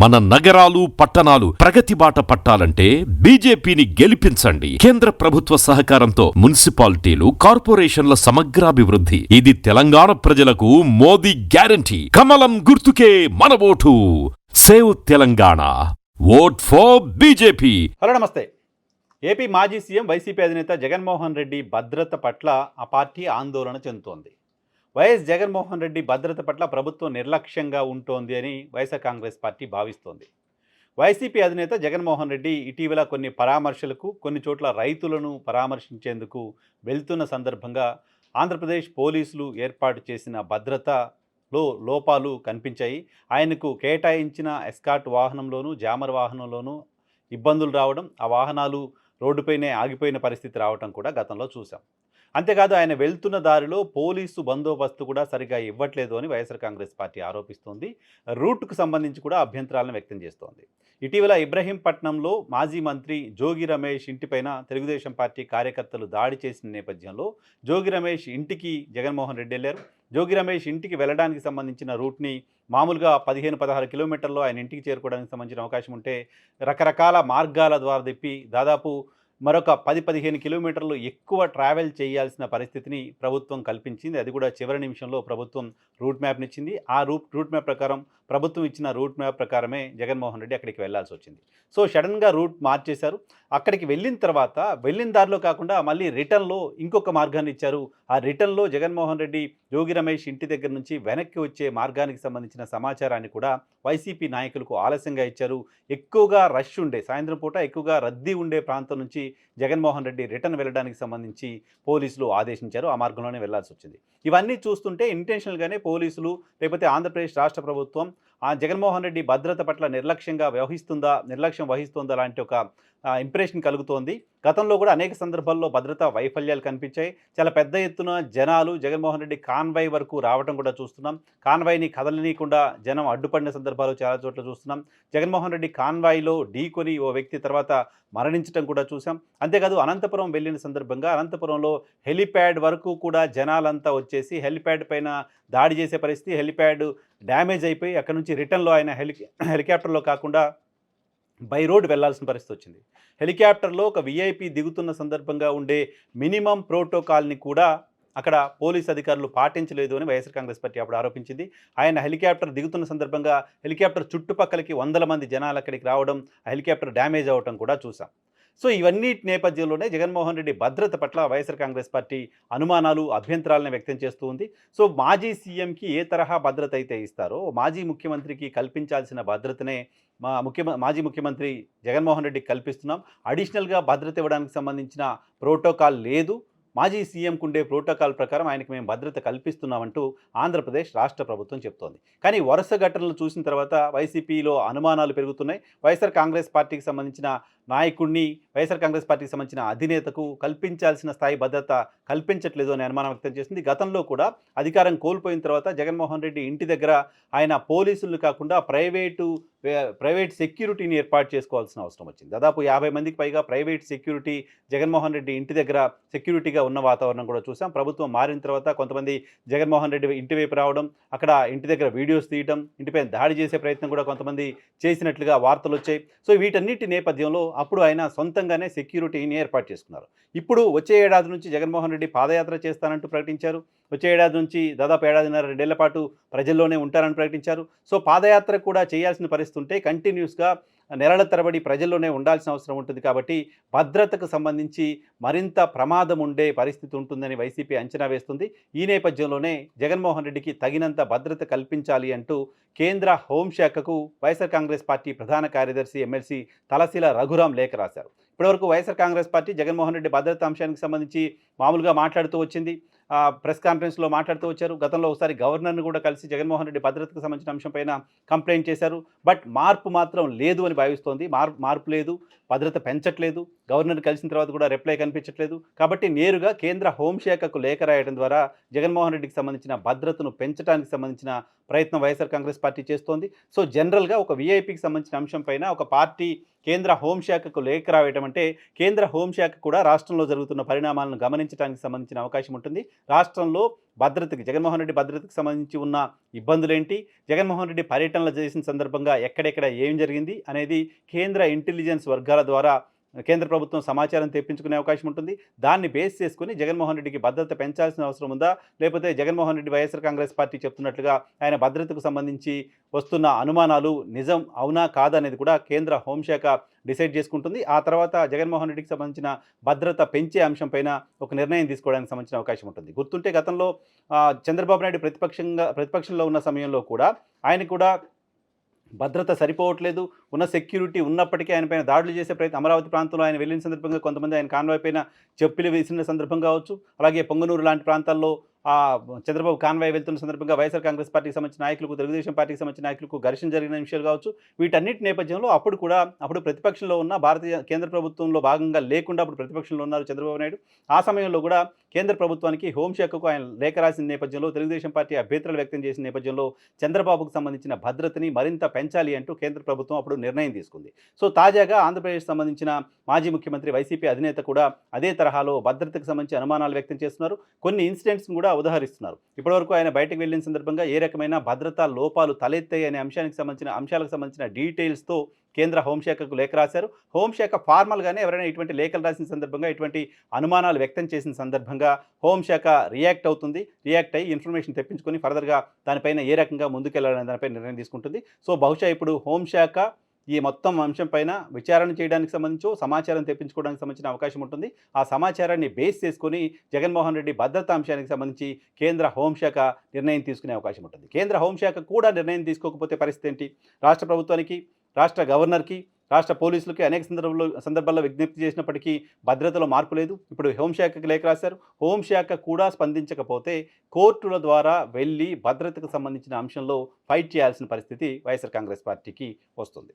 మన నగరాలు పట్టణాలు ప్రగతి బాట పట్టాలంటే బీజేపీని గెలిపించండి. కేంద్ర ప్రభుత్వ సహకారంతో మున్సిపాలిటీలు, కార్పొరేషన్ల సమగ్రాభివృద్ధి. ఇది తెలంగాణ ప్రజలకు మోదీ గ్యారంటీ. కమలం గుర్తుకే మన vote. Save Telangana. Vote for BJP. Hello నమస్తే. ఏపీ మాజీ సీఎం వైసీపీ అధినేత జగన్మోహన్ రెడ్డి భద్రత పట్ల ఆ పార్టీ ఆందోళన చెందుతోంది. వైఎస్ జగన్మోహన్ రెడ్డి భద్రత పట్ల ప్రభుత్వం నిర్లక్ష్యంగా ఉంటోంది అని వైఎస్ఆర్ కాంగ్రెస్ పార్టీ భావిస్తోంది. వైసీపీ అధినేత జగన్మోహన్ రెడ్డి ఇటీవల కొన్ని పరామర్శలకు, కొన్ని చోట్ల రైతులను పరామర్శించేందుకు వెళ్తున్న సందర్భంగా ఆంధ్రప్రదేశ్ పోలీసులు ఏర్పాటు చేసిన భద్రతలో లోపాలు కనిపించాయి. ఆయనకు కేటాయించిన ఎస్కార్ట్ వాహనంలోనూ, జామర్ వాహనంలోనూ ఇబ్బందులు రావడం, ఆ వాహనాలు రోడ్డుపైనే ఆగిపోయిన పరిస్థితి రావడం కూడా గతంలో చూసాం. అంతేకాదు, ఆయన వెళ్తున్న దారిలో పోలీసు బందోబస్తు కూడా సరిగా ఇవ్వట్లేదు అని వైఎస్ఆర్ కాంగ్రెస్ పార్టీ ఆరోపిస్తోంది. రూట్కు సంబంధించి కూడా అభ్యంతరాలను వ్యక్తం చేస్తోంది. ఇటీవల ఇబ్రహీంపట్నంలో మాజీ మంత్రి జోగి రమేష్ ఇంటిపైన తెలుగుదేశం పార్టీ కార్యకర్తలు దాడి చేసిన నేపథ్యంలో జోగి రమేష్ ఇంటికి జగన్మోహన్ రెడ్డి వెళ్ళారు. జోగి రమేష్ ఇంటికి వెళ్ళడానికి సంబంధించిన రూట్ని మామూలుగా 15-16 కిలోమీటర్లో ఆయన ఇంటికి చేరుకోవడానికి సంబంధించిన అవకాశం ఉంటే రకరకాల మార్గాల ద్వారా తిప్పి దాదాపు మరొక 10-15 కిలోమీటర్లు ఎక్కువ ట్రావెల్ చేయాల్సిన పరిస్థితిని ప్రభుత్వం కల్పించింది. అది కూడా చివరి నిమిషంలో ప్రభుత్వం రూట్ మ్యాప్నిచ్చింది. ఆ రూట్ మ్యాప్ ప్రకారం, ప్రభుత్వం ఇచ్చిన రూట్ మ్యాప్ ప్రకారమే జగన్మోహన్ రెడ్డి అక్కడికి వెళ్లాల్సి వచ్చింది. సో సడన్గా రూట్ మార్చేశారు. అక్కడికి వెళ్ళిన తర్వాత వెళ్ళిన దారిలో కాకుండా మళ్ళీ రిటర్న్లో ఇంకొక మార్గాన్ని ఇచ్చారు. ఆ రిటర్న్లో జగన్మోహన్ రెడ్డి జోగి రమేష్ ఇంటి దగ్గర నుంచి వెనక్కి వచ్చే మార్గానికి సంబంధించిన సమాచారాన్ని కూడా వైసీపీ నాయకులకు ఆలస్యంగా ఇచ్చారు. ఎక్కువగా రష్ ఉండే, సాయంత్రం పూట ఎక్కువగా రద్దీ ఉండే ప్రాంతం నుంచి జగన్మోహన్ రెడ్డి రిటర్న్ వెళ్ళడానికి సంబంధించి పోలీసులు ఆదేశించారు. ఆ మార్గంలోనే వెళ్లాల్సి వచ్చింది. ఇవన్నీ చూస్తుంటే ఇంటెన్షనల్గానే పోలీసులు, లేకపోతే ఆంధ్రప్రదేశ్ రాష్ట్ర ప్రభుత్వం ఆ జగన్మోహన్ రెడ్డి భద్రత పట్ల నిర్లక్ష్యం వహిస్తుందా లాంటి ఒక ఇంప్రెషన్ కలుగుతోంది. గతంలో కూడా అనేక సందర్భాల్లో భద్రతా వైఫల్యాలు కనిపించాయి. చాలా పెద్ద ఎత్తున జనాలు జగన్మోహన్ రెడ్డి కాన్వాయ్ వరకు రావడం కూడా చూస్తున్నాం. కాన్వాయ్ని కదలనీయకుండా జనం అడ్డుపడిన సందర్భాలు చాలా చోట్ల చూస్తున్నాం. జగన్మోహన్ రెడ్డి కాన్వాయ్లో ఢీకొని ఓ వ్యక్తి తర్వాత మరణించడం కూడా చూసాం. అంతేకాదు, అనంతపురం వెళ్ళిన సందర్భంగా అనంతపురంలో హెలిప్యాడ్ వరకు కూడా జనాలంతా వచ్చేసి హెలిప్యాడ్ పైన దాడి చేసే పరిస్థితి. హెలిప్యాడ్ డ్యామేజ్ అయిపోయి అక్కడ నుంచి రిటర్న్లో ఆయన హెలికాప్టర్లో కాకుండా బై రోడ్ వెళ్లాల్సిన పరిస్థితి వచ్చింది. హెలికాప్టర్లో ఒక వీఐపీ దిగుతున్న సందర్భంగా ఉండే మినిమం ప్రోటోకాల్ని కూడా అక్కడ పోలీస్ అధికారులు పాటించలేదు అని వైఎస్ఆర్ కాంగ్రెస్ పార్టీ అప్పుడు ఆరోపించింది. ఆయన హెలికాప్టర్ దిగుతున్న సందర్భంగా హెలికాప్టర్ చుట్టుపక్కలకి 100 మంది జనాలు అక్కడికి రావడం, ఆ హెలికాప్టర్ డ్యామేజ్ అవ్వడం కూడా చూసాం. సో ఇవన్నీ నేపథ్యంలోనే జగన్మోహన్ రెడ్డి భద్రత పట్ల వైఎస్ఆర్ కాంగ్రెస్ పార్టీ అనుమానాలు, అభ్యంతరాలను వ్యక్తం చేస్తూ ఉంది. సో మాజీ సీఎంకి ఏ తరహా భద్రత అయితే ఇస్తారో మాజీ ముఖ్యమంత్రికి కల్పించాల్సిన భద్రతనే మాజీ ముఖ్యమంత్రి జగన్మోహన్ రెడ్డికి కల్పిస్తున్నాం. అడిషనల్గా భద్రత ఇవ్వడానికి సంబంధించిన ప్రోటోకాల్ లేదు. మాజీ సీఎంకు ఉండే ప్రోటోకాల్ ప్రకారం ఆయనకు మేము భద్రత కల్పిస్తున్నామంటూ ఆంధ్రప్రదేశ్ రాష్ట్ర ప్రభుత్వం చెప్తోంది. కానీ వరుస ఘటనలు చూసిన తర్వాత వైసీపీలో అనుమానాలు పెరుగుతున్నాయి. వైఎస్ఆర్ కాంగ్రెస్ పార్టీకి సంబంధించిన నాయకుడిని, వైఎస్ఆర్ కాంగ్రెస్ పార్టీకి సంబంధించిన అధినేతకు కల్పించాల్సిన స్థాయి భద్రత కల్పించట్లేదు అనే అనుమానం వ్యక్తం చేసింది. గతంలో కూడా అధికారం కోల్పోయిన తర్వాత జగన్మోహన్ రెడ్డి ఇంటి దగ్గర ఆయన పోలీసులు కాకుండా ప్రైవేట్ సెక్యూరిటీని ఏర్పాటు చేసుకోవాల్సిన అవసరం వచ్చింది. దాదాపు 50 మందికి పైగా ప్రైవేట్ సెక్యూరిటీ జగన్మోహన్ రెడ్డి ఇంటి దగ్గర సెక్యూరిటీగా ఉన్న వాతావరణం కూడా చూసాం. ప్రభుత్వం మారిన తర్వాత కొంతమంది జగన్మోహన్ రెడ్డి ఇంటి వైపు రావడం, అక్కడ ఇంటి దగ్గర వీడియోస్ తీయడం, ఇంటిపై దాడి చేసే ప్రయత్నం కూడా కొంతమంది చేసినట్లుగా వార్తలు వచ్చాయి. సో వీటన్నిటి నేపథ్యంలో అప్పుడు ఆయన సొంతంగానే సెక్యూరిటీని ఏర్పాటు చేసుకున్నారు. ఇప్పుడు వచ్చే ఏడాది నుంచి జగన్మోహన్ రెడ్డి పాదయాత్ర చేస్తానంటూ ప్రకటించారు. వచ్చే ఏడాది నుంచి దాదాపు 1.5-2 పాటు ప్రజల్లోనే ఉంటారని ప్రకటించారు. సో పాదయాత్ర కూడా చేయాల్సిన పరిస్థితి ఉంటే కంటిన్యూస్గా నెలల తరబడి ప్రజల్లోనే ఉండాల్సిన అవసరం ఉంటుంది. కాబట్టి భద్రతకు సంబంధించి మరింత ప్రమాదం ఉండే పరిస్థితి ఉంటుందని వైసీపీ అంచనా వేస్తుంది. ఈ నేపథ్యంలోనే జగన్మోహన్ రెడ్డికి తగినంత భద్రత కల్పించాలి అంటూ కేంద్ర హోంశాఖకు వైఎస్ఆర్ కాంగ్రెస్ పార్టీ ప్రధాన కార్యదర్శి ఎమ్మెల్సీ తలశీల రఘురాం లేఖ రాశారు. ఇప్పటివరకు వైఎస్ఆర్ కాంగ్రెస్ పార్టీ జగన్మోహన్ రెడ్డి భద్రత అంశానికి సంబంధించి మామూలుగా మాట్లాడుతూ వచ్చింది. ప్రెస్ కాన్ఫరెన్స్లో మాట్లాడుతూ వచ్చారు. గతంలో ఒకసారి గవర్నర్ను కూడా కలిసి జగన్మోహన్ రెడ్డి భద్రతకు సంబంధించిన అంశంపైన కంప్లైంట్ చేశారు. బట్ మార్పు మాత్రం లేదు అని భావిస్తోంది. మార్పు లేదు, భద్రత పెంచట్లేదు. గవర్నర్ కలిసిన తర్వాత కూడా రిప్లై కనిపించట్లేదు. కాబట్టి నేరుగా కేంద్ర హోంశాఖకు లేఖ రాయడం ద్వారా జగన్మోహన్ రెడ్డికి సంబంధించిన భద్రతను పెంచడానికి సంబంధించిన ప్రయత్నం వైఎస్ఆర్ కాంగ్రెస్ పార్టీ చేస్తోంది. సో జనరల్‌గా ఒక వీఐపీకి సంబంధించిన అంశం పైన ఒక పార్టీ కేంద్ర హోంశాఖకు లేఖ రాయటం అంటే కేంద్ర హోంశాఖ కూడా రాష్ట్రంలో జరుగుతున్న పరిణామాలను గమనించడానికి సంబంధించిన అవకాశం ఉంటుంది. రాష్ట్రంలో జగన్మోహన్ రెడ్డి భద్రతకు సంబంధించి ఉన్న ఇబ్బందులేంటి, జగన్మోహన్ రెడ్డి పర్యటనలు చేసిన సందర్భంగా ఎక్కడెక్కడ ఏం జరిగింది అనేది కేంద్ర ఇంటెలిజెన్స్ వర్గాల ద్వారా కేంద్ర ప్రభుత్వం సమాచారం తెప్పించుకునే అవకాశం ఉంటుంది. దాన్ని బేస్ చేసుకొని జగన్మోహన్ రెడ్డికి భద్రత పెంచాల్సిన అవసరం ఉందా, లేకపోతే జగన్మోహన్ రెడ్డి వైఎస్ఆర్ కాంగ్రెస్ పార్టీ చెప్తున్నట్లుగా ఆయన భద్రతకు సంబంధించి వస్తున్న అనుమానాలు నిజం అవునా కాదా అనేది కూడా కేంద్ర హోంశాఖ డిసైడ్ చేసుకుంటుంది. ఆ తర్వాత జగన్మోహన్ రెడ్డికి సంబంధించిన భద్రత పెంచే అంశం పైన ఒక నిర్ణయం తీసుకోవడానికి సంబంధించిన అవకాశం ఉంటుంది. గుర్తుంటే గతంలో చంద్రబాబు నాయుడు ప్రతిపక్షంలో ఉన్న సమయంలో కూడా ఆయన కూడా భద్రత సరిపోవట్లేదు, ఉన్న సెక్యూరిటీ ఉన్నప్పటికీ ఆయన పైన దాడులు చేసే ప్రయత్నం, అమరావతి ప్రాంతంలో ఆయన వెళ్ళిన సందర్భంగా కొంతమంది ఆయన కాన్వాయ్ పైన చెప్పులు వేసిన సందర్భం కావచ్చు, అలాగే పొంగనూరు లాంటి ప్రాంతాల్లో చంద్రబాబు కాన్వాయ్ వెళ్తున్న సందర్భంగా వైఎస్ఆర్ కాంగ్రెస్ పార్టీకి సంబంధించిన నాయకులకు, తెలుగుదేశం పార్టీకి సంబంధించిన నాయకులకు ఘర్షణ జరిగిన విషయాలు కావచ్చు. వీటన్నిటి నేపథ్యంలో అప్పుడు ప్రతిపక్షంలో ఉన్న భారతీయ కేంద్ర ప్రభుత్వంలో భాగంగా లేకుండా అప్పుడు ప్రతిపక్షంలో ఉన్నారు చంద్రబాబు నాయుడు. ఆ సమయంలో కూడా కేంద్ర ప్రభుత్వానికి హోంశాఖకు ఆయన లేఖ రాసిన నేపథ్యంలో, తెలుగుదేశం పార్టీ అభ్యంతరాలు వ్యక్తం చేసిన నేపథ్యంలో చంద్రబాబుకు సంబంధించిన భద్రతని మరింత పెంచాలి అంటూ కేంద్ర ప్రభుత్వం అప్పుడు నిర్ణయం తీసుకుంది. సో తాజాగా ఆంధ్రప్రదేశ్ సంబంధించిన మాజీ ముఖ్యమంత్రి వైసీపీ అధినేత కూడా అదే తరహాలో భద్రతకు సంబంధించి అనుమానాలు వ్యక్తం చేస్తున్నారు. కొన్ని ఇన్సిడెంట్స్ని కూడా ఉదహరిస్తున్నారు. ఇప్పటివరకు ఆయన బయటకు వెళ్ళిన సందర్భంగా ఏ రకమైన భద్రతా లోపాలు తలెత్తాయి అనే అంశాలకు సంబంధించిన డీటెయిల్స్తో కేంద్ర హోంశాఖకు లేఖ రాశారు. హోంశాఖ ఫార్మల్గానే ఎవరైనా ఇటువంటి లేఖలు రాసిన సందర్భంగా, ఇటువంటి అనుమానాలు వ్యక్తం చేసిన సందర్భంగా హోంశాఖ రియాక్ట్ అయ్యి ఇన్ఫర్మేషన్ తెప్పించుకొని ఫర్దర్గా దానిపైన ఏ రకంగా ముందుకెళ్లాలనే దానిపై నిర్ణయం తీసుకుంటుంది. సో బహుశా ఇప్పుడు హోంశాఖ ఈ మొత్తం అంశం పైన విచారణ చేయడానికి సంబంధించి సమాచారం తెప్పించుకోవడానికి సంబంధించిన అవకాశం ఉంటుంది. ఆ సమాచారాన్ని బేస్ చేసుకొని జగన్మోహన్ రెడ్డి భద్రతా అంశానికి సంబంధించి కేంద్ర హోంశాఖ నిర్ణయం తీసుకునే అవకాశం ఉంటుంది. కేంద్ర హోంశాఖ కూడా నిర్ణయం తీసుకోకపోతే పరిస్థితి ఏంటి? రాష్ట్ర ప్రభుత్వానికి, రాష్ట్ర గవర్నర్కి, రాష్ట్ర పోలీసులకి అనేక సందర్భాల్లో విజ్ఞప్తి చేసినప్పటికీ భద్రతలో మార్పు లేదు. ఇప్పుడు హోంశాఖకి లేఖ రాశారు. హోంశాఖ కూడా స్పందించకపోతే కోర్టుల ద్వారా వెళ్ళి భద్రతకు సంబంధించిన అంశంలో ఫైట్ చేయాల్సిన పరిస్థితి వైఎస్ఆర్ కాంగ్రెస్ పార్టీకి వస్తుంది.